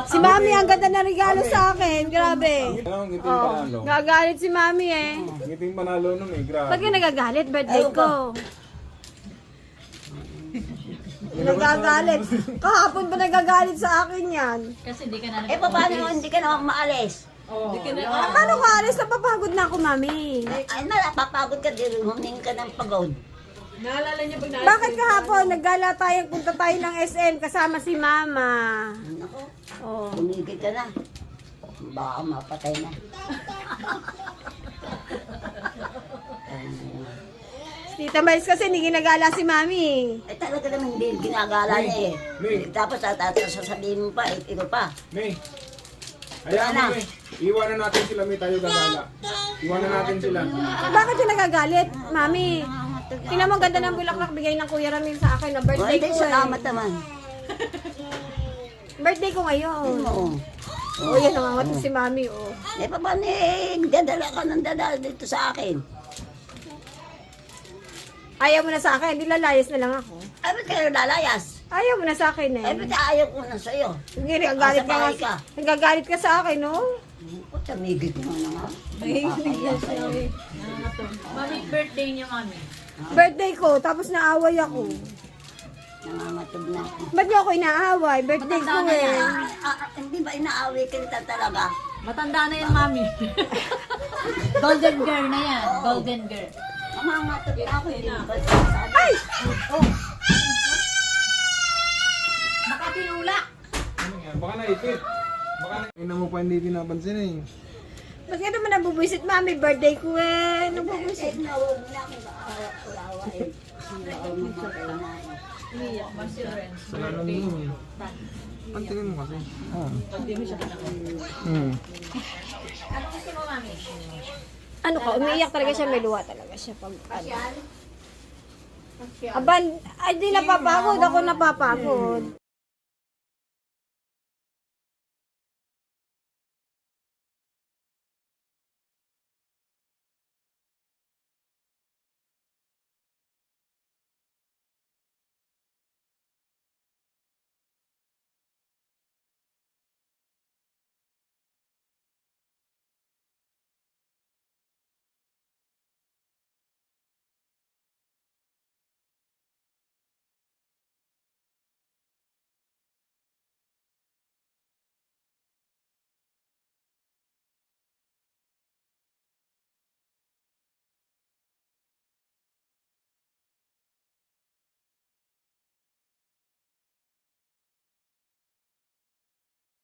Si Mami, ang ganda na regalo sa akin. Grabe. Ano, ngiting Oh, panalo. gagalit si Mami eh. Ngiting panalo nun eh, grabe. Pag yung nagagalit, birthday ko. Nagagalit. Kahapon ba nagagalit sa akin yan? Kasi di ka na Eh, paano hindi ka naman maalis? Paano ka alis? Napapagod na ako, Mami. Ay, napapagod ka din. Humingi ka ng pagod. Naalala niya pag Bakit kahapon naggala tayong punta tayo ng SM kasama si Mama? Ako, Oh. humigil ka na. Baka mapatay na. Tita Miles kasi hindi ginagala si Mami. Eh, talaga naman hindi ginagala niya eh. May. Tapos sasabihin mo pa, ikaw pa. May. Hayaan mo, May. Iwanan natin sila, May. Tayo gagala. Iwanan natin sila. Bakit yung nagagalit, Mami? Tingnan mo, ang ganda ng bulaklak bigay ng Kuya Ramil sa akin na birthday Hindi, ko salamat eh. naman. Birthday ko ngayon. Oo. Oh, yan nangangatot si Mami, oh. Eh, paano eh, dadala ka ng dadala dito sa akin? Ayaw mo na sa akin, di lalayas na lang ako. Ay, ba't kayo lalayas? Ayaw mo na sa akin Ay, eh. ba't ayaw ko na sa'yo? Sige, nagagalit ka bahay ka. nga. Nagagalit ka sa akin, no? Ba't tumigil ko na naman? Mami, birthday niya, Mami. Birthday ko, tapos naaway ako. Nangangatog na ako. Ba't niyo ako inaaway? Birthday ko Matanda na eh. yan. Hindi ba inaaway kita talaga? Matanda na yan, Mami. Golden girl na yan. Golden girl. Nangangatog na ako. Hindi ba Ay! Nakapinulak. Ano yan? Baka naipit. Baka ina mo pa hindi pinapansin eh. Ba't ka naman nabubwisit, Mami? Birthday ko eh. Nabubwisit. Nawag na akong kaawak-ulawa eh. Salanan mo eh. Pantingin mo kasi. Oo. Ano gusto mo, Mami? Ano ka, umiiyak talaga siya, may luha talaga siya pag ano. Aban, ay di napapagod, ako napapagod.